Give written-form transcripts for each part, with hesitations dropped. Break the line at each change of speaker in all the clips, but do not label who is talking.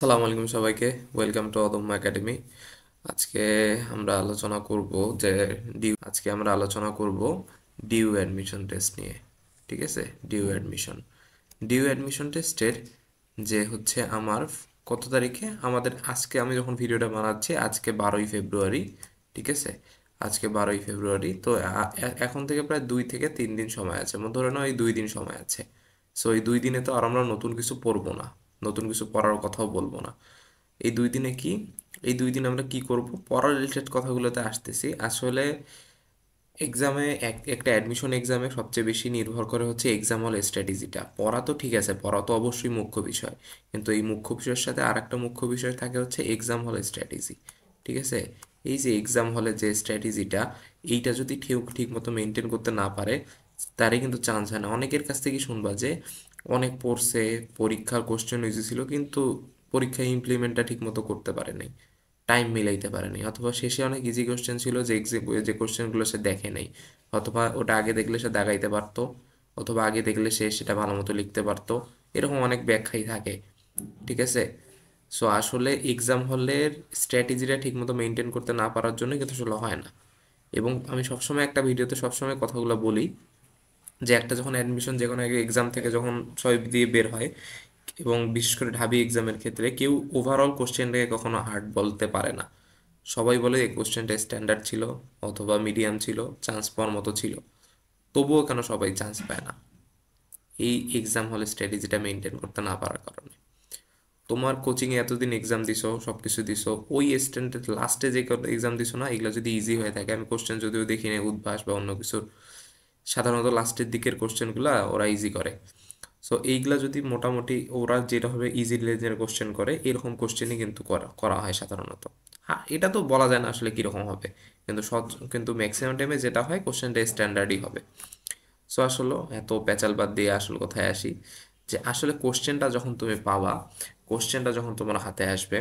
আসসালামু আলাইকুম সবাইকে। ওয়েলকাম টু অদম্য একাডেমি। আজকে আমরা আলোচনা করব যে ডিউ অ্যাডমিশন টেস্ট নিয়ে। ঠিক আছে, ডিউ অ্যাডমিশন টেস্টের যে হচ্ছে আমার কত তারিখে আমাদের আজকে আমি যখন ভিডিওটা বানাচ্ছি আজকে 12ই ফেব্রুয়ারি। ঠিক আছে, আজকে 12ই ফেব্রুয়ারি। তো এখন থেকে প্রায় 2 থেকে 3 দিন সময় আছে, ধরে নাও এই 2 দিন সময় আছে। সো এই 2 দিনে তো আর আমরা নতুন কিছু পড়বো না, নতুন কিছু পড়ার কথাও বলবো না। এই 2 দিনে কি, এই 2 দিন আমরা কি করব, পড়ার রিলেটেড কথাগুলোতে আসতেছি। আসলে এক্সামে একটা অ্যাডমিশন এক্সামে সবচেয়ে বেশি নির্ভর করে হচ্ছে এক্সাম হল স্ট্র্যাটেজিটা। পড়া তো ঠিক আছে, পড়া তো অবশ্যই মুখ্য বিষয়, কিন্তু এই মুখ্য বিষয়ের সাথে আর একটা মুখ্য বিষয় থাকে হচ্ছে এক্সাম হল স্ট্র্যাটেজি। ঠিক আছে, এই যে এক্সাম হলে যে স্ট্র্যাটেজিটা, এইটা যদি ঠিক ঠিক মতো মেনটেন করতে না পারে তারই কিন্তু চান্স হয় না। অনেকের কাছ থেকে শুনবা যে অনেক পড়ছে, পরীক্ষার কোশ্চেন ইজি ছিল কিন্তু পরীক্ষায় ইমপ্লিমেন্টটা ঠিক মতো করতে পারে নাই, টাইম মিলাইতে পারেনি, অথবা শেষে অনেক ইজি কোশ্চেন ছিল যে যে কোশ্চেনগুলো সে দেখে নাই, অথবা ওটা আগে দেখলে সে দাগাইতে পারতো, অথবা আগে দেখলে সে সেটা ভালো মতো লিখতে পারতো। এরকম অনেক ব্যাখ্যাই থাকে। ঠিক আছে, সো আসলে এক্সাম হলের স্ট্র্যাটেজিটা ঠিকমতো মেনটেন করতে না পারার জন্য কিন্তু আসলে হয় না। এবং আমি সবসময় একটা ভিডিওতে সবসময় কথাগুলো বলি যে একটা যখন অ্যাডমিশন যে কোনো এক্সাম থেকে যখন সবাই দিয়ে বের হয়, এবং বিশেষ করে ঢাবি এক্সামের ক্ষেত্রে কেউ ওভারঅল কোশ্চেনটাকে কখনো হার্ড বলতে পারে না। সবাই বলে এই কোশ্চেনটা স্ট্যান্ডার্ড ছিল অথবা মিডিয়াম ছিল, চান্স পাওয়ার মতো ছিল। তবুও কেন সবাই চান্স পায় না? এই এক্সাম হলে স্ট্র্যাটেজিটা মেনটেন করতে না পারার কারণে। তোমার কোচিংয়ে এতদিন এক্সাম দিছো, সব কিছু দিছো, ওই স্ট্যান্ডার্ড লাস্টে যে এক্সাম দিছো না, এগুলো যদি ইজি হয়ে থাকে, আমি কোশ্চেন যদিও দেখি না উদ্ভাস বা অন্য কিছুর, সাধারণত লাস্টের দিকের কোশ্চেনগুলো ওরা ইজি করে। সো এইগুলা যদি মোটামুটি ওরা যেটাভাবে ইজি লেজের কোশ্চেন করে এরকম কোশ্চেনই কিন্তু করা করা হয় সাধারণত। হ্যাঁ, এটা তো বলা যায় না আসলে কীরকম হবে, কিন্তু কিন্তু ম্যাক্সিমাম টাইমে যেটা হয় কোশ্চেনটা স্ট্যান্ডার্ডই হবে। সো আসলে এত প্যাচাল বাদ দিয়ে আসল কথায় আসি, যে আসলে কোশ্চেনটা যখন তুমি পাবা, কোশ্চেনটা যখন তোমার হাতে আসবে,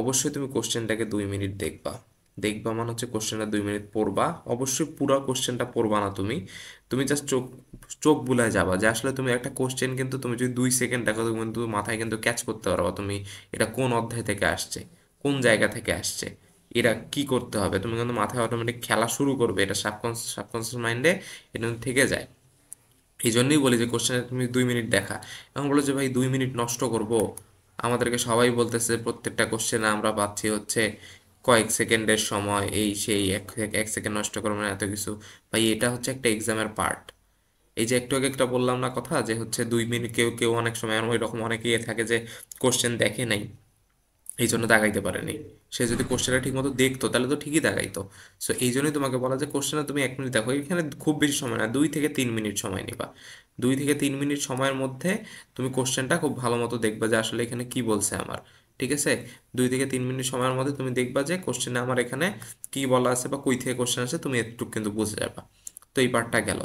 অবশ্যই তুমি কোশ্চেনটাকে 2 মিনিট দেখবা। দেখবা মানে হচ্ছে কোশ্চেনটা 2 মিনিট পড়বা। অবশ্যই পুরো কোশ্চেনটা পড়বা না তুমি, তুমি জাস্ট চোখ চোখ বুলায় যাবা। যে আসলে তুমি একটা কোশ্চেন কিন্তু তুমি যদি 2 সেকেন্ড দেখো তুমি কিন্তু মাথায় কিন্তু ক্যাচ করতে পারবা তুমি এটা কোন অধ্যায় থেকে আসছে, কোন জায়গা থেকে আসছে, এরা কি করতে হবে, তুমি কিন্তু মাথায় অটোমেটিক খেলা শুরু করবে, এটা সাবকনসিয়াস মাইন্ডে এটা কিন্তু থেকে যায়। এই জন্যই বলি যে কোশ্চেনে তুমি 2 মিনিট দেখা। এখন বলো যে ভাই 2 মিনিট নষ্ট করব, আমাদেরকে সবাই বলতেছে প্রত্যেকটা কোশ্চেনে আমরা পাচ্ছি হচ্ছে কয়েক সেকেন্ডের সময়, এই সেই এক এক সেকেন্ড নষ্ট করবো না এত কিছু। ভাই এটা হচ্ছে একটা এক্সামের পার্ট। এই যে একটু আগে একটা বললাম না কথা, যে হচ্ছে 2 মিনিট, কেউ কেউ অনেক সময় এমন এরকম অনেকেই থাকে যে কোশ্চেন দেখে নাই, এই জন্য দাগাইতে পারেনি। সে যদি কোশ্চেনটা ঠিক মতো দেখতো তাহলে তো ঠিকই দাগাইতো। সো এই জন্যই তোমাকে বলা যে কোশ্চেনটা তুমি 1 মিনিট দেখো, এখানে খুব বেশি সময় না, 2 থেকে 3 মিনিট সময় নিবা। 2 থেকে 3 মিনিট সময়ের মধ্যে তুমি কোশ্চেনটা খুব ভালো মতো দেখবা যে আসলে এখানে কি বলছে আমার। ঠিক আছে, 2 থেকে 3 মিনিট সময়ের মধ্যে তুমি দেখবা যে কোশ্চেনে আমার এখানে কি বলা আছে বা কই থেকে কোশ্চেন আছে, তুমি একটু কিন্তু বুঝে যাবা। তো এই পার্টটা গেল।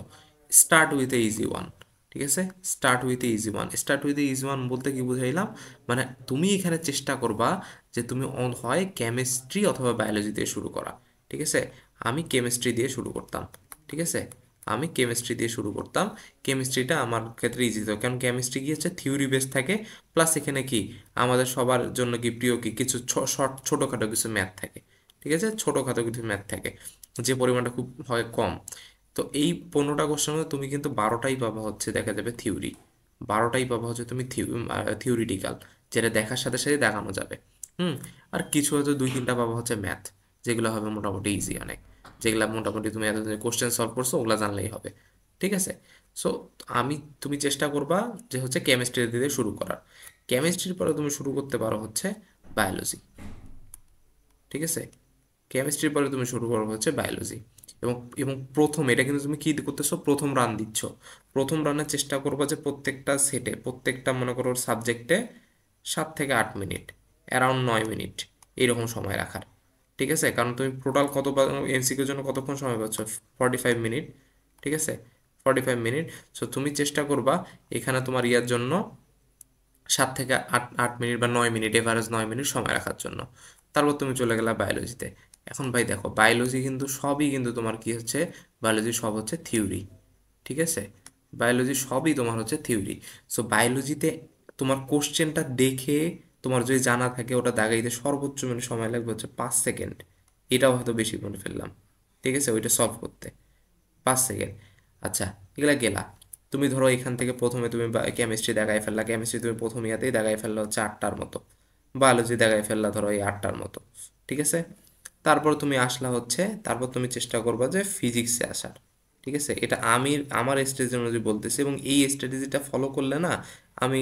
Start with a easy one. ঠিক আছে, start with a easy one বলতে কি বুঝাইলাম, মানে তুমি এখানে চেষ্টা করবা যে তুমি হয় কেমিস্ট্রি অথবা বায়োলজি দিয়ে শুরু করা। ঠিক আছে, আমি কেমিস্ট্রি দিয়ে শুরু করতাম। ঠিক আছে, আমি কেমিস্ট্রি দিয়ে শুরু করতাম। কেমিস্ট্রিটা আমার ক্ষেত্রে ইজি তো, কারণ কেমিস্ট্রি কি হচ্ছে থিওরি বেস থাকে, প্লাস এখানে কি আমাদের সবার জন্য কি প্রিয় কি কিছু শর্ট ছোটোখাটো কিছু ম্যাথ থাকে। ঠিক আছে, ছোটোখাটো কিছু ম্যাথ থাকে, যে পরিমাণটা খুব হয় কম। তো এই 15টা কোশ্চেনের মধ্যে তুমি কিন্তু 12টাই পাবা হচ্ছে দেখা যাবে থিওরি, 12টাই পাবা হচ্ছে তুমি থিওরিটিক্যাল, যেটা দেখার সাথে সাথে দেখানো যাবে। হুম, আর কিছু হয়তো 2-3টা পাবা হচ্ছে ম্যাথ, যেগুলো হবে মোটামুটি ইজি অনেক, যেগুলো মোটামুটি তুমি এত কোশ্চেন সলভ করছো ওগুলো জানলেই হবে। ঠিক আছে, সো তুমি চেষ্টা করবা যে হচ্ছে কেমিস্ট্রি দিয়ে শুরু করার। কেমিস্ট্রির পরে তুমি শুরু করতে পারো হচ্ছে বায়োলজি। ঠিক আছে, কেমিস্ট্রির পরে তুমি শুরু করবো হচ্ছে বায়োলজি। এবং এবং প্রথম এটা কিন্তু তুমি কি করতেছো, প্রথম রান দিচ্ছ। প্রথম রানের চেষ্টা করবো যে প্রত্যেকটা সেটে, প্রত্যেকটা মনে করো সাবজেক্টে 7 থেকে 8 মিনিট, অ্যারাউন্ড 9 মিনিট এইরকম সময় রাখার। ঠিক আছে, কারণ তুমি টোটাল কত এমসিকিউর জন্য কতক্ষণ সময় পাচ্ছ, 45 মিনিট। ঠিক আছে, 45 মিনিট। সো তুমি চেষ্টা করবা এখানে তোমার ইয়ার জন্য 7 থেকে 8 8 মিনিট বা 9 মিনিট, এভারেজ 9 মিনিট সময় রাখার জন্য। তারপর তুমি চলে গেলা বায়োলজিতে। এখন ভাই দেখো বায়োলজি কিন্তু সবই কিন্তু তোমার কি হচ্ছে, বায়োলজি সব হচ্ছে থিওরি। ঠিক আছে, বায়োলজি সবই তোমার হচ্ছে থিওরি। সো বায়োলজিতে তোমার কোশ্চেনটা দেখে তোমার যদি জানা থাকে ওটা দাগাইতে সর্বোচ্চ সময় লাগবে হচ্ছে 5 সেকেন্ড। এটাও হয়তো বেশি বলে ফেললাম, ঠিক আছে, ওইটা সলভ করতে 5 সেকেন্ড। আচ্ছা, এগুলা গেলা। তুমি ধরো এখান থেকে প্রথমে তুমি কেমিস্ট্রি দেখাই ফেললা, কেমিস্ট্রি তুমি প্রথম ইয়াতেই দেখাই ফেললা হচ্ছে 8টার মতো, বায়োলজি দেখাই ফেললা ধরো এই 8টার মতো, ঠিক আছে। তারপর তুমি আসলা হচ্ছে, তারপর তুমি চেষ্টা করবা যে ফিজিক্সে আসার, ঠিক আছে। এটা আমি আমার স্ট্র্যাটেজি অনুযায়ী বলতেছি, এবং এই স্ট্র্যাটেজিটা ফলো করলে না, আমি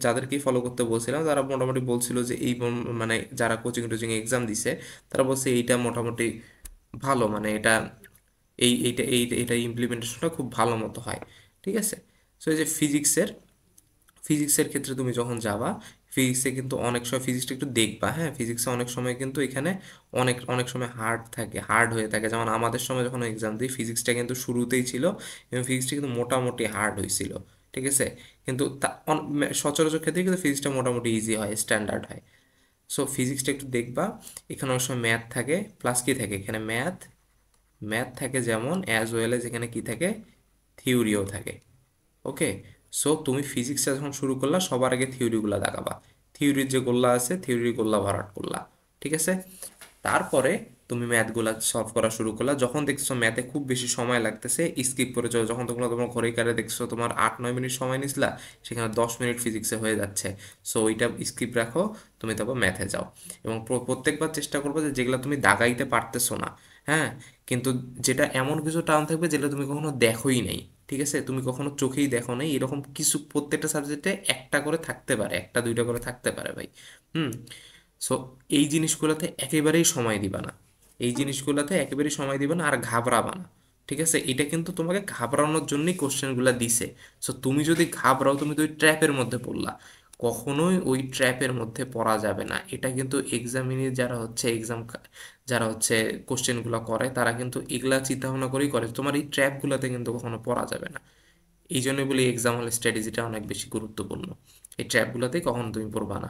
যাদেরকেই ফলো করতে বলছিলাম তারা মোটামুটি বলছিল যে এই মানে যারা কোচিং টোচিং এক্সাম দিছে তারা বলছে এইটা মোটামুটি ভালো, মানে এটা এইটা ইমপ্লিমেন্টেশনটা খুব ভালো মতো হয়, ঠিক আছে। সো এই যে ফিজিক্সের ক্ষেত্রে তুমি যখন যাবা, ফিজিক্সে কিন্তু অনেক সময় ফিজিক্সটা একটু দেখবা, হ্যাঁ, ফিজিক্সে অনেক সময় কিন্তু এখানে অনেক অনেক সময় হার্ড হয়ে থাকে। যেমন আমাদের সময় যখন এক্সাম দিই ফিজিক্সটা কিন্তু শুরুতেই ছিল, এবং ফিজিক্সটা কিন্তু মোটামুটি হার্ড হয়েছিল, ঠিক আছে। কিন্তু সচরাচর ক্ষেত্রে কিন্তু ফিজিক্সটা মোটামুটি ইজি হয়, স্ট্যান্ডার্ড হয়। সো ফিজিক্সটা একটু দেখবা। এখানে অনেক সময় ম্যাথ থাকে, প্লাস কি থাকে এখানে ম্যাথ ম্যাথ থাকে, যেমন অ্যাজ ওয়েল এজ এখানে কি থাকে, থিওরিও থাকে। ওকে, সো তুমি ফিজিক্সে যখন শুরু করলা সবার আগে থিওরিগুলো দেখাবা, থিওরির যে গোল্লা আছে থিওরির গোল্লা ভরাট করলা, ঠিক আছে। তারপরে তুমি ম্যাথগুলা সলভ করা শুরু করলা, যখন দেখছো ম্যাথে খুব বেশি সময় লাগতেছে স্কিপ করে যাও, যখন তোমরা তোমার ঘড়ি কাটে দেখছো তোমার 8-9 মিনিট সময় নিছিলা, সেখানে 10 মিনিট ফিজিক্সে হয়ে যাচ্ছে, সো ওইটা স্কিপ রাখো, তুমি তারপর ম্যাথে যাও। এবং প্রত্যেকবার চেষ্টা করবে যে যেগুলো তুমি দাগাইতে পারতেছো না, হ্যাঁ, কিন্তু যেটা এমন কিছু টার্ম থাকবে যেটা তুমি কখনো দেখোই নাই, ঠিক আছে, তুমি কখনো চোখেই দেখো নাই, এরকম কিছু প্রত্যেকটা সাবজেক্টে একটা করে থাকতে পারে, একটা দুইটা করে থাকতে পারে ভাই। হুম। সো এই জিনিসগুলোতে একেবারেই সময় দিবা না, এই জিনিসগুলোতে একেবারেই সময় দিবা না, আর ঘাবড়াবা না, ঠিক আছে। এটা কিন্তু তোমাকে ঘাবড়ানোর জন্যই কোশ্চেনগুলো দিছে। সো তুমি যদি ঘাবড়াও তুমি তো ওই ট্র্যাপের মধ্যে পড়লা, কখনোই ওই ট্র্যাপের মধ্যে পড়া যাবে না। এটা কিন্তু এক্সামিনে যারা হচ্ছে কোশ্চেনগুলো করে তারা কিন্তু এগুলা চিন্তা ভাবনা করেই করে, তোমার এই ট্র্যাপগুলোতে কিন্তু কখনো পড়া যাবে না। এই জন্যই বলি এক্সাম হল স্ট্র্যাটেজিটা অনেক বেশি গুরুত্বপূর্ণ, এই ট্র্যাপগুলোতেই কখনো তুমি পড়বা না।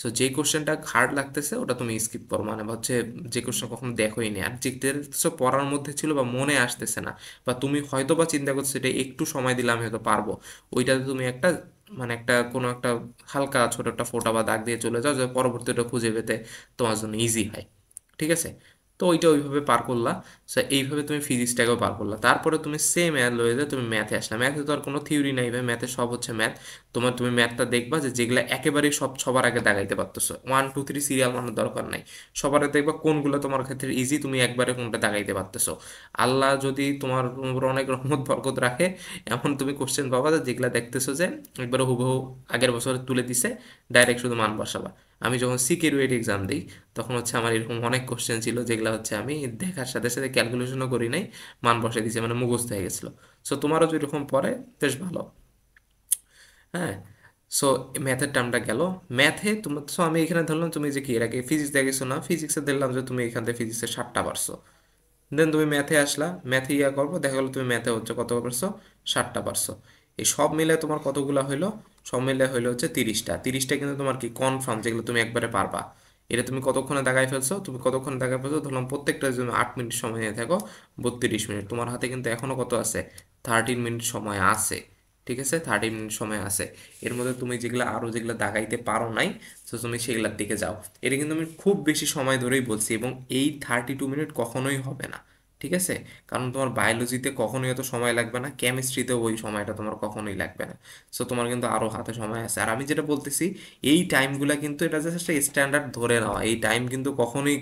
সো যে কোশ্চেনটা হার্ড লাগতেছে ওটা তুমি স্কিপ করো, মানে হচ্ছে যে কোশ্চেন কখনো দেখোই নি, আর যে দেখতেছো পড়ার মধ্যে ছিল বা মনে আসতেছে না, বা তুমি হয়তো বা চিন্তা করছো এটা একটু সময় দিলে আমি হয়তো পারবো, ওইটাতে তুমি একটা মানে একটা কোনো একটা হালকা ছোট একটা ফোঁটা বা দাগ দিয়ে চলে যাও, যে পরবর্তী ওটা খুঁজে পেতে তোমার জন্য ইজি হয়, ঠিক আছে। তো ওইটা ওইভাবে পার করলা। সো এইভাবে তুমি ফিজিক্সটাকেও পার করলা, তারপরে তুমি সেম অ্যালয়েতে তুমি ম্যাথে আসলা। ম্যাথে তো আর কোনো থিওরি নাই ভাই, ম্যাথে সব হচ্ছে ম্যাথ। তুমি ম্যাথটা দেখবা যে যেগুলো একেবারেই সবার আগে দাগাইতে পারতেছো, 1 2 3 সিরিয়াল মানার দরকার নাই, সবার আগে দেখবা কোনগুলো তোমার ক্ষেত্রে ইজি, তুমি একবারে কোনটা দাগাইতে পারতেছো। আল্লাহ যদি তোমার উপর অনেক রহমত বরকত রাখে, এমন তুমি কোশ্চেন পাবা যে যেগুলো দেখতেছো যে একবারে হুবহু আগের বছর তুলে দিছে, ডাইরেক্ট শুধু মান বসাবা। আমি যখন সিকিউরিটি এক্সাম দিই তখন হচ্ছে আমার এরকম অনেক কোশ্চেন ছিল যেগুলো হচ্ছে আমি দেখার সাথে সাথে ক্যালকুলেশনও করি নাই, মান বসাই দিয়েছি, মানে মুখস্থ হয়ে গেছিলো। সো তোমারও যদি এরকম পড়ে বেশ ভালো। হ্যাঁ। সো ম্যাথের টার্মটা গেল। ম্যাথে তোমার, সো আমি এখানে ধরলাম তুমি যে কি এর আগে ফিজিক্স দেখেছো না, ফিজিক্সে দেখলাম যে তুমি এখান থেকে ফিজিক্সের 7টা পারছো, দেন তুমি ম্যাথে আসলা, ম্যাথে ইয়া করবো, দেখা গেলো তুমি ম্যাথে হচ্ছে কত পারছো, 7টা পারছো। এই সব মিলে তোমার কতগুলা হইলো, সব মিলে হইলো হচ্ছে 30টা। 30টা কিন্তু তোমার কি কনফার্ম, যেগুলো তুমি একবারে পারবা। এটা তুমি কতক্ষণে দাগাই ফেলছো, তুমি কতক্ষণে দাগাই ফেলছো, ধরলাম প্রত্যেকটা যদি 8 মিনিট সময় নিয়ে থাকো, 32 মিনিট, তোমার হাতে কিন্তু এখনো কত আছে, 13 মিনিট সময় আছে, ঠিক আছে, 13 মিনিট সময় আছে। এর মধ্যে তুমি যেগুলো আরো যেগুলো দাগাইতে পারো নাই, তো তুমি সেগুলোর দিকে যাও। এটা কিন্তু আমি খুব বেশি সময় ধরেই বলছি, এবং এই 32 মিনিট কখনোই হবে না, ঠিক আছে। কারণ তোমার বায়োলজিতে কখনোই এত সময় লাগবে না, কেমিস্ট্রিতে ওই সময়টা তোমার কখনোই লাগবে না। সো তোমার কিন্তু আরো হাতে সময় আছে। আর আমি যেটা বলতেছি, এই টাইমগুলা কিন্তু এটা জাস্ট একটা স্ট্যান্ডার্ড ধরে নেওয়া, এই টাইম কিন্তু কখনোই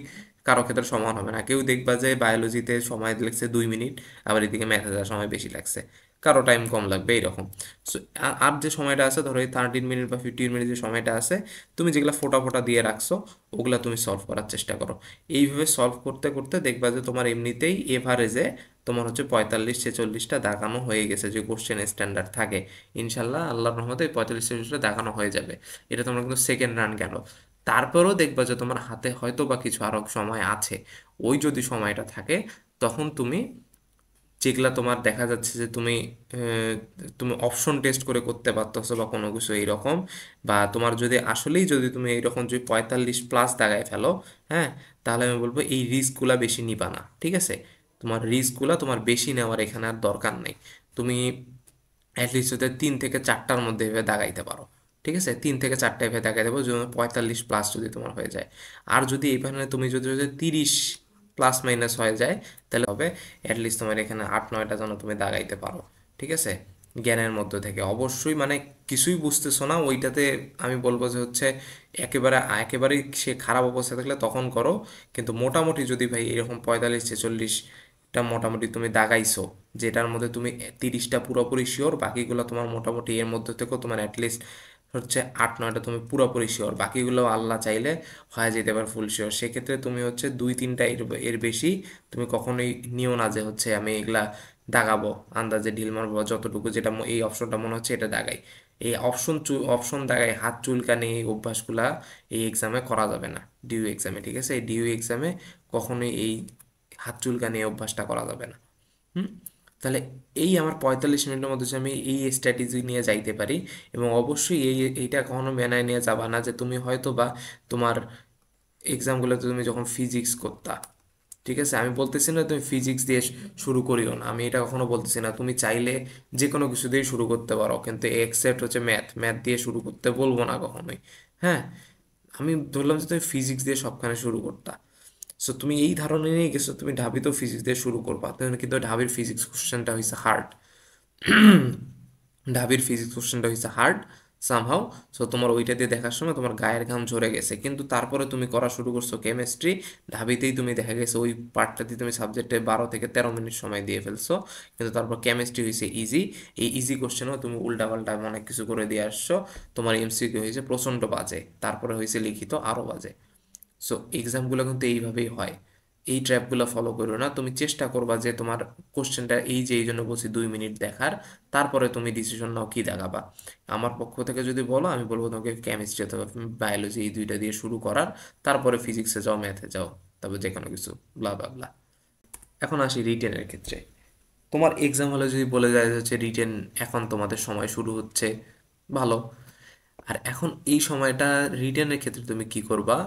কারো ক্ষেত্রে সমান হবে না। কেউ দেখবা যে বায়োলজিতে সময় লাগছে 2 মিনিট, আবার এদিকে ম্যাথে যাওয়ার সময় বেশি লাগছে, কারো টাইম কম লাগবে এইরকম। সো আর যে সময়টা আছে ধরো এই 13 মিনিট বা 15 মিনিট যে সময়টা আছে, তুমি যেগুলো ফোটা ফোটা দিয়ে রাখছো ওগুলা তুমি সলভ করার চেষ্টা করো। এইভাবে সলভ করতে করতে দেখবা যে তোমার এমনিতেই এভারেজে তোমার হচ্ছে 45-46টা দেখানো হয়ে গেছে, যে কোশ্চেন স্ট্যান্ডার্ড থাকে। ইনশাল্লাহ আল্লাহর রহমতে 45-46টা দেখানো হয়ে যাবে। এটা তোমার কিন্তু সেকেন্ড রান গেল। তারপরেও দেখবা যে তোমার হাতে হয়তো বা কিছু আরো সময় আছে। ওই যদি সময়টা থাকে তখন তুমি যেগুলা তোমার দেখা যাচ্ছে যে তুমি অপশন টেস্ট করে করতে পারতেছো বা কোনো কিছু এইরকম, বা তোমার যদি আসলেই যদি তুমি এইরকম যদি 45+ দাগায় ফেলো, হ্যাঁ, তাহলে আমি বলবো এই রিস্কগুলা বেশি নিবা না, ঠিক আছে। তোমার রিস্কগুলা তোমার বেশি নেওয়ার এখানে আর দরকার নেই। তুমি অ্যাটলিস্ট যদি 3 থেকে 4টার মধ্যে এভাবে দাগাইতে পারো, ঠিক আছে, 3 থেকে 4টা এভাবে দেখাই দেবো, যদি 45+ যদি তোমার হয়ে যায়। আর যদি এখানে তুমি যদি 30 প্লাস মাইনাস হয়ে যায়, তাহলে হবে অ্যাটলিস্ট তোমার এখানে 8-9টা যেন তুমি দাগাইতে পারো। ঠিক আছে, জ্ঞানের মধ্যে থেকে অবশ্যই, মানে কিছুই বুঝতেছো না ওইটাতে আমি বলবো যে হচ্ছে একেবারেই সে খারাপ অবস্থা থাকলে তখন করো। কিন্তু মোটামুটি যদি ভাই এরকম 45-46টা মোটামুটি তুমি দাগাইছো, যেটার মধ্যে তুমি 30টা পুরোপুরি শিওর, বাকিগুলো তোমার মোটামুটি এর মধ্যে থেকেও তোমার অ্যাটলিস্ট হচ্ছে 8-9টা তুমি পুরোপুরি শিওর, বাকিগুলো আল্লাহ চাইলে হয়ে যেতে পারে ফুল শিওর, সেক্ষেত্রে তুমি হচ্ছে 2-3টা এর বেশি তুমি কখনোই নিও না যে হচ্ছে আমি এগুলা দাগাবো, আন্দাজে ঢিল মারবো বা যতটুকু, যেটা এই অপশনটা মনে হচ্ছে এটা দাগাই। এই অপশন দাগাই হাত চুলকানি এই অভ্যাসগুলা এই এক্সামে করা যাবে না, ডিইউ এক্সামে। ঠিক আছে, এই ডিইউ এক্সামে কখনোই এই হাত চুলকানি এই অভ্যাসটা করা যাবে না। হুম। তাহলে এই আমার 45 মিনিটের মধ্যে যে আমি এই স্ট্র্যাটেজি নিয়ে যাইতে পারি, এবং অবশ্যই এইটা কখনো মেনে নিয়ে যাবা না যে তুমি হয়তো বা তোমার এক্সামগুলোতে তুমি যখন ফিজিক্স করতা, ঠিক আছে, আমি বলতেছি না তুমি ফিজিক্স দিয়ে শুরু করিও না, আমি এটা কখনো বলতেছি না, তুমি চাইলে যে কোনো কিছু দিয়ে শুরু করতে পারো, কিন্তু এক্সেপ্ট হচ্ছে ম্যাথ, ম্যাথ দিয়ে শুরু করতে বলবো না কখনোই। হ্যাঁ, আমি ধরলাম যে তুমি ফিজিক্স দিয়ে সবখানে শুরু করতা, সো তুমি এই ধারণা নিয়ে গেছো তুমি ঢাবিতেও ফিজিক্স দিয়ে শুরু করবা, তাহলে কিন্তু ঢাবির ফিজিক্স কোশ্চেনটা হয়েছে হার্ড। ঢাবির ফিজিক্স কোশ্চেনটা হয়েছে হার্ড সামহাও। সো তোমার ওইটা দিয়ে দেখার সময় তোমার গায়ের ঘাম ঝরে গেছে, কিন্তু তারপরে তুমি করা শুরু করছো কেমিস্ট্রি, ঢাবিতেই তুমি দেখা গেছে ওই পার্টটাতে তুমি সাবজেক্টে 12 থেকে 13 মিনিট সময় দিয়ে ফেলছো, কিন্তু তারপর কেমিস্ট্রি হয়েছে ইজি। এই ইজি কোশ্চেনও তুমি উল্টাপাল্টা অনেক কিছু করে দিয়ে আসছো, তোমার এমসিকিউ হয়েছে প্রচণ্ড বাজে, তারপরে হয়েছে লিখিত আরও বাজে। সো এক্সামগুলো কিন্তু এইভাবেই হয়, এই ট্র্যাপগুলো ফলো করো না, তুমি চেষ্টা করবা যে তোমার কোশ্চেনটা এই যে এই জন্য বলছি 2 মিনিট দেখার, তারপরে তুমি ডিসিশন নাও কি দেখাবা। আমার পক্ষ থেকে যদি বলো আমি বলবো তোমাকে কেমিস্ট্রি অথবা বায়োলজি এই দুইটা দিয়ে শুরু করার, তারপরে ফিজিক্সে যাও, ম্যাথে যাও, তারপর যে কোনো কিছু ব্লা ব্লা ব্লা। এখন আসি রিটেনের ক্ষেত্রে। তোমার এক্সাম হলে যদি বলে যায় যে হচ্ছে রিটেন এখন তোমাদের সময় শুরু হচ্ছে, ভালো। আর এখন এই সময়টা রিটেনের ক্ষেত্রে তুমি কি করবা,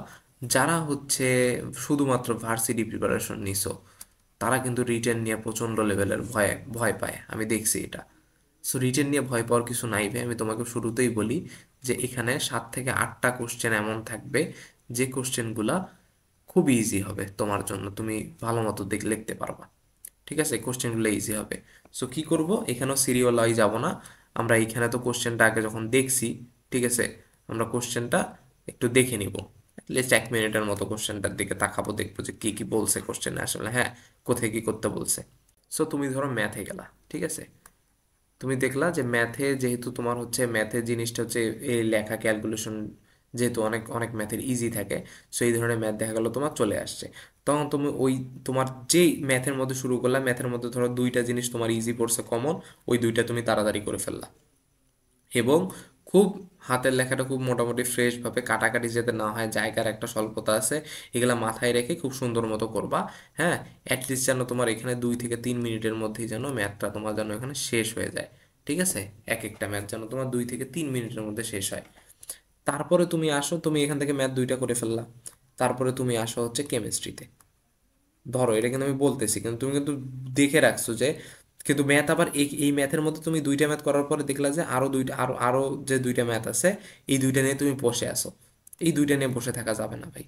যারা হচ্ছে শুধুমাত্র ভার্সিটি প্রিপারেশন নিছো, তারা কিন্তু রিটেন নিয়ে প্রচণ্ড লেভেলের ভয় ভয় পায়, আমি দেখছি এটা। সো রিটেন নিয়ে ভয় পাওয়ার কিছু নাই ভাই, আমি তোমাকে শুরুতেই বলি যে এখানে 7 থেকে 8টা কোশ্চেন এমন থাকবে যে কোশ্চেনগুলা খুব ইজি হবে তোমার জন্য, তুমি ভালো মতো লিখতে পারবা। ঠিক আছে, কোশ্চেনগুলো ইজি হবে। সো কি করব, এখানেও সিরিয়াল ওয়াইজ যাব না, আমরা এইখানে তো কোশ্চেনটা আগে যখন দেখছি, ঠিক আছে, আমরা কোশ্চেনটা একটু দেখে নিব, লিস্ট 1 মিনিটের মতো কোশ্চেনটার দিকে তাকাবো, দেখবো যে কি কি বলছে কোশ্চেনে আসলে, হ্যাঁ, কোথায় কি করতে বলছে। সো তুমি ধরো ম্যাথে গেলা, ঠিক আছে, তুমি দেখলা যে ম্যাথে যেহেতু তোমার হচ্ছে ম্যাথের জিনিসটা হচ্ছে এই লেখা ক্যালকুলেশন, যেহেতু অনেক অনেক ম্যাথের ইজি থাকে, সো এই ধরনের ম্যাথ দেখা গেল তোমার চলে আসছে, তখন তুমি ওই তোমার যেই ম্যাথের মধ্যে শুরু করলা, ম্যাথের মধ্যে ধরো 2টা জিনিস তোমার ইজি পড়ছে কমন, ওই 2টা তুমি তাড়াতাড়ি করে ফেললা, এবং খুব হাতের লেখাটা খুব মোটামুটি ফ্রেশভাবে, কাটাকাটি যাতে না হয়, জায়গার একটা স্বল্পতা আছে, এগুলা মাথায় রেখে খুব সুন্দর মতো করবা। হ্যাঁ, অ্যাটলিস্ট যেন তোমার এখানে 2 থেকে 3 মিনিটের মধ্যেই যেন ম্যাথটা তোমার যেন এখানে শেষ হয়ে যায়। ঠিক আছে, এক একটা ম্যাথ যেন তোমার 2 থেকে 3 মিনিটের মধ্যে শেষ হয়। তারপরে তুমি আসো, তুমি এখান থেকে ম্যাথ 2টা করে ফেললা, তারপরে তুমি আসো হচ্ছে কেমিস্ট্রিতে। ধরো এটা কিন্তু আমি বলতেছি, কিন্তু তুমি কিন্তু দেখে রাখছো যে, কিন্তু ম্যাথ আবার এই এই ম্যাথের মধ্যে তুমি 2টা ম্যাথ করার পরে দেখলা যে আরো দুইটা, আরো যে 2টা ম্যাথ আছে, এই 2টা নিয়ে তুমি বসে আসো, এই 2টা নিয়ে বসে থাকা যাবে না ভাই।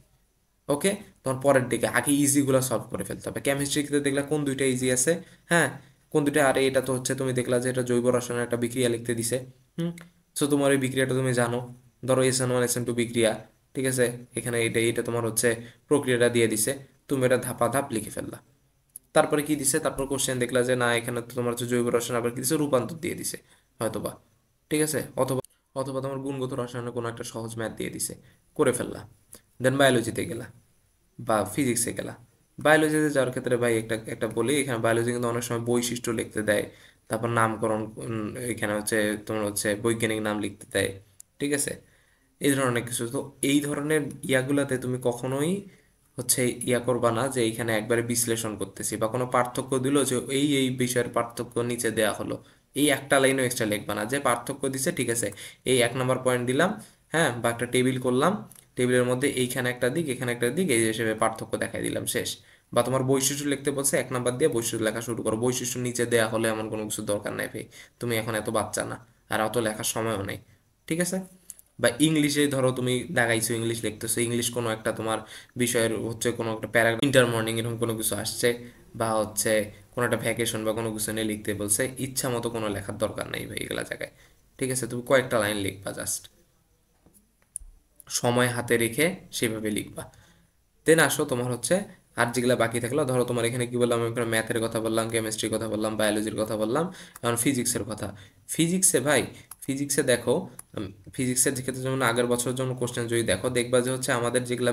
ওকে, তোমার পরের দিকে আগে ইজিগুলো সলভ করে ফেলতে হবে। কেমিস্ট্রি ক্ষেত্রে দেখলা কোন 2টা ইজি আছে, হ্যাঁ, কোন 2টা, আরে এটা তো হচ্ছে তুমি দেখলা যে এটা জৈব রসায়নের একটা বিক্রিয়া লিখতে দিছে। হুম। সো তোমার এই বিক্রিয়াটা তুমি জানো, ধরো SN1 SN2 বিক্রিয়া, ঠিক আছে, এখানে এটা এটা তোমার হচ্ছে প্রক্রিয়াটা দিয়ে দিছে, তুমি এটা ধাপা ধাপ লিখে ফেললা। তারপরে কি দিছে, তারপর কোশ্চেন দেখলা যে না এখানে তো তোমার হচ্ছে জৈব রসায়ন আবার কি দিছে, রূপান্তর দিয়ে দিছে হয়তোবা, ঠিক আছে, অথবা অথবা তোমার গুণগত রসায়নের কোনো একটা সহজ ম্যাথ দিয়ে দিছে, করে ফেললা। দেন বায়োলজিতে গেলা বা ফিজিক্সে গেলা। বায়োলজিতে যাওয়ার ক্ষেত্রে ভাই একটা একটা বলি, এখানে বায়োলজি কিন্তু অনেক সময় বৈশিষ্ট্য লিখতে দেয়, তারপর নামকরণ, এখানে হচ্ছে তোমার হচ্ছে বৈজ্ঞানিক নাম লিখতে দেয়, ঠিক আছে, এই ধরনের কিছু। তো এই ধরনের ইয়াগুলাতে তুমি কখনোই হচ্ছে ইয়া করবা না যে এইখানে একবারে বিশ্লেষণ করতেছি বা কোনো পার্থক্য দিল যে এই এই বিষয়ের পার্থক্য নিচে দেয়া হলো, এই একটা লাইনও এক্সট্রা লিখবা না, যে পার্থক্য দিছে ঠিক আছে, এই 1 নম্বর পয়েন্ট দিলাম, হ্যাঁ, বা একটা টেবিল করলাম, টেবিলের মধ্যে এইখানে একটা দিক এখানে একটা দিক এই হিসেবে পার্থক্য দেখাই দিলাম, শেষ। বা তোমার বৈশিষ্ট্য লিখতে বলছে, 1 নম্বর দিয়ে বৈশিষ্ট্য লেখা শুরু করো, বৈশিষ্ট্য নিচে দেয়া হলে এমন কোনো কিছু দরকার নাই ভাই, তুমি এখন এত বাচ্চা না, আর অত লেখার সময়ও নেই। ঠিক আছে, বা ইংলিশে ধরো তুমি দাগাইছো, ইংলিশ লিখতেছো, ইংলিশ কোনো একটা তোমার বিষয়ের হচ্ছে কোনো একটা প্যারাগ্রাফ, ইন্টার মর্নিং এরকম কোনো কিছু আসছে, বা হচ্ছে কোনো একটা ভ্যাকেশন বা কোনো কিছু নিয়ে লিখতে বলছে, ইচ্ছা মতো কোনো লেখার দরকার নেই ভাই এগুলা জায়গায়। ঠিক আছে, তুমি কয়েকটা লাইন লিখবা, জাস্ট সময় হাতে রেখে সেভাবে লিখবা। দেন আসো তোমার হচ্ছে আর যেগুলো বাকি থাকলো, ধরো তোমার এখানে কি বললাম, আমি এখানে ম্যাথের কথা বললাম, কেমিস্ট্রির কথা বললাম, বায়োলজির কথা বললাম, এখন ফিজিক্সের কথা। ফিজিক্সে ভাই, ফিজিক্সে দেখো, ফিজিক্সের ক্ষেত্রে যেমন আগের বছরের জন্য কোশ্চেন যদি দেখো, দেখবা যে হচ্ছে আমাদের যেগুলা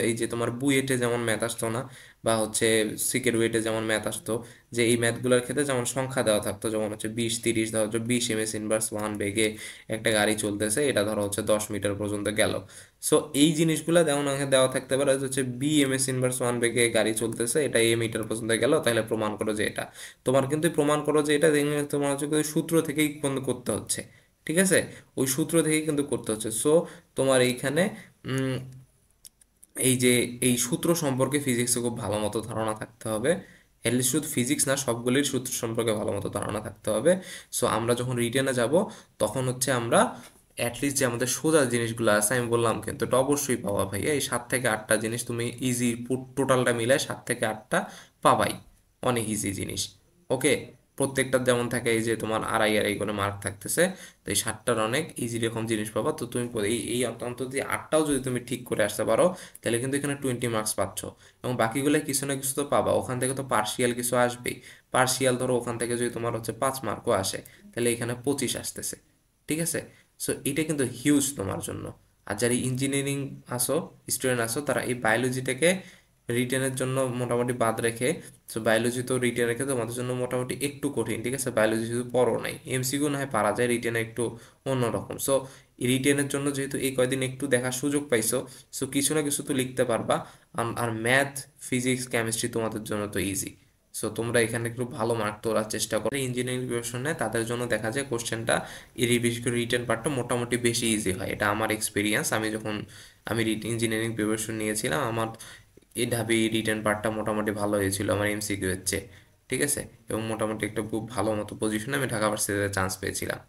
এই যে তোমার বুয়েটে যেমন ম্যাথ আসতো না, বা হচ্ছে সিকের ওয়েটে যেমন ম্যাথ আসতো, যে এই ম্যাথগুলোর ক্ষেত্রে যেমন সংখ্যা দেওয়া থাকতো, যেমন হচ্ছে 20 30, ধরো হচ্ছে 20 ms−1 বেগে একটা গাড়ি চলতেছে, এটা ধরো হচ্ছে 10 মিটার পর্যন্ত গেল। সো এই জিনিসগুলো যেমন আমাকে দেওয়া থাকতে পারে যে হচ্ছে BMS−1 বেগে গাড়ি চলতেছে, এটা মিটার পর্যন্ত গেল, তাহলে প্রমাণ করো যে এটা। তোমার কিন্তু প্রমাণ করো যে এটা দেখবে তোমার হচ্ছে ওই সূত্র থেকেই কিন্তু করতে হচ্ছে। ঠিক আছে, ওই সূত্র থেকেই কিন্তু করতে হচ্ছে। সো তোমার এইখানে উম, এই যে এই সূত্র সম্পর্কে ফিজিক্সে খুব ভালো মতো ধারণা থাকতে হবে। অ্যাটলিস্ট শুধু ফিজিক্স না, সবগুলির সূত্র সম্পর্কে ভালো মতো ধারণা থাকতে হবে। সো আমরা যখন রিটেনে যাব, তখন হচ্ছে আমরা অ্যাটলিস্ট যে আমাদের সোজা জিনিসগুলো আছে, আমি বললাম কিন্তু এটা অবশ্যই পাওয়া ভাইয়া, এই 7 থেকে 8টা জিনিস তুমি ইজি, টোটালটা মিলায় 7 থেকে 8টা পাবাই, অনেক ইজি জিনিস। ওকে, প্রত্যেকটা যেমন থাকে এই যে তোমার আড়াই আড়াই করে মার্ক থাকতেছে, তো এই 7টার অনেক ইজি রকম জিনিস পাবা। তো তুমি এই অন্তত যে 8টাও যদি তুমি ঠিক করে আসতে পারো, তাহলে কিন্তু এখানে 20 মার্কস পাচ্ছ। এবং বাকিগুলো কিছু না কিছু তো পাবা, ওখান থেকে তো পার্শিয়াল কিছু আসবেই। পার্শিয়াল ধরো ওখান থেকে যদি তোমার হচ্ছে 5 মার্কও আসে, তাহলে এখানে 25 আসতেছে। ঠিক আছে, সো এটা কিন্তু হিউজ তোমার জন্য। আর যারা ইঞ্জিনিয়ারিং আসো, স্টুডেন্ট আসো, তারা এই বায়োলজিটাকে রিটেনের জন্য মোটামুটি বাদ রেখে, সো বায়োলজি তো রিটেন রেখে তোমাদের জন্য মোটামুটি একটু কঠিন। ঠিক আছে, বায়োলজি শুধু পড়ো নাই, MCকিউ না হয় পারা যায়, রিটেনে একটু অন্যরকম। সো রিটেনের জন্য যেহেতু এই কয়দিন একটু দেখার সুযোগ পাইছো, সো কিছু না কিছু তো লিখতে পারবা। আর ম্যাথ, ফিজিক্স, কেমিস্ট্রি তোমাদের জন্য তো ইজি। সো তোমরা এখানে একটু ভালো মার্ক তোলার চেষ্টা করো। ইঞ্জিনিয়ারিং প্রিপারেশনে তাদের জন্য দেখা যায় কোশ্চেনটা, এর বিশেষ করে রিটেন পার্টটা মোটামুটি বেশি ইজি হয়, এটা আমার এক্সপিরিয়েন্স। আমি যখন আমি ইঞ্জিনিয়ারিং প্রিপারেশন নিয়েছিলাম, আমার এই ঢাবি রিটেন পার্টটা মোটামুটি ভালো হয়েছিল আমার MCকিউ এর চেয়ে। ঠিক আছে, এবং মোটামুটি একটা খুব ভালো মতো পজিশনে আমি ঢাকা ভার্সিটিতে চান্স পেয়েছিলাম।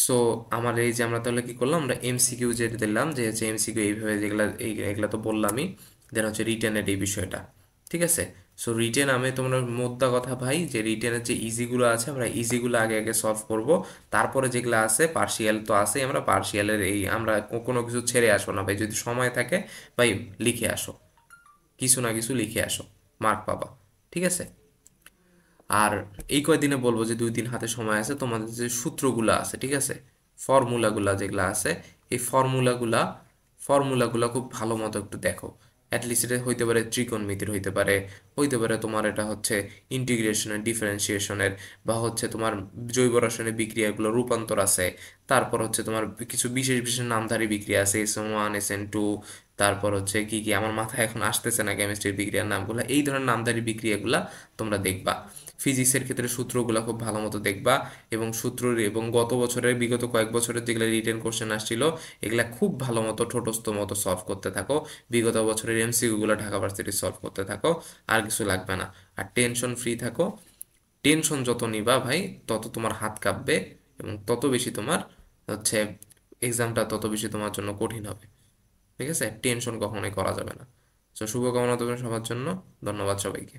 সো আমার এই যে আমরা তাহলে কি করলাম, আমরা MCকিউ যে দিলাম যে হচ্ছে MCকিউ এইভাবে, যেগুলা এগুলা তো বললামই। দেন হচ্ছে রিটেনের এই বিষয়টা। ঠিক আছে, সো রিটেন আমি তোমরা মোদ্দা কথা ভাই, যে রিটেনের যে ইজিগুলো আছে আমরা ইজিগুলো আগে আগে সলভ করব। তারপরে যেগুলো আছে পার্শিয়াল তো আছে, আমরা পার্শিয়ালের এই আমরা কোনো কিছু ছেড়ে আসো না ভাই, যদি সময় থাকে ভাই লিখে আসো, কিছু না কিছু লিখে আসো, মার্ক পাবা। ঠিক আছে, আর এই কয়দিনে বলবো যে 2 দিন হাতে সময় আছে, তোমাদের যে সূত্রগুলো আছে, ঠিক আছে, ফর্মুলাগুলা যেগুলো আছে, এই ফর্মুলাগুলা খুব ভালো মতো একটু দেখো। অ্যাটলিস্ট এটা হইতে পারে ত্রিকোণমিতির, হইতে পারে তোমার এটা হচ্ছে ইন্টিগ্রেশনের, ডিফারেন্সিয়েশনের, বা হচ্ছে তোমার জৈব রাসায়নিক বিক্রিয়াগুলো রূপান্তর আছে। তারপর হচ্ছে তোমার কিছু বিশেষ বিশেষ নামধারী বিক্রিয়া আছে, SN1 SN2, তারপর হচ্ছে কি কি আমার মাথায় এখন আসতেছে না কেমিস্ট্রির বিক্রিয়ার নামগুলো, এই ধরনের নামধারী বিক্রিয়াগুলা তোমরা দেখবা। ফিজিক্সের ক্ষেত্রে সূত্রগুলো খুব ভালো মতো দেখবা, এবং এবং গত বছরের, বিগত কয়েক বছরের যেগুলো রিটেন কোশ্চেন আসছিল, এগুলা খুব ভালো মতো ঠোঁটস্থ মতো সলভ করতে থাকো। বিগত বছরের MCকিউ গুলো ঢাকা ভার্সিটি সলভ করতে থাকো, আর কিছু লাগবে না। আর টেনশন ফ্রি থাকো। টেনশন যত নিবা ভাই, তত তোমার হাত কাঁপবে, এবং তত বেশি তোমার হচ্ছে এক্সামটা তত বেশি তোমার জন্য কঠিন হবে। ঠিক আছে, টেনশন কখনোই করা যাবে না। তো শুভকামনা তোমার সবার জন্য, ধন্যবাদ সবাইকে।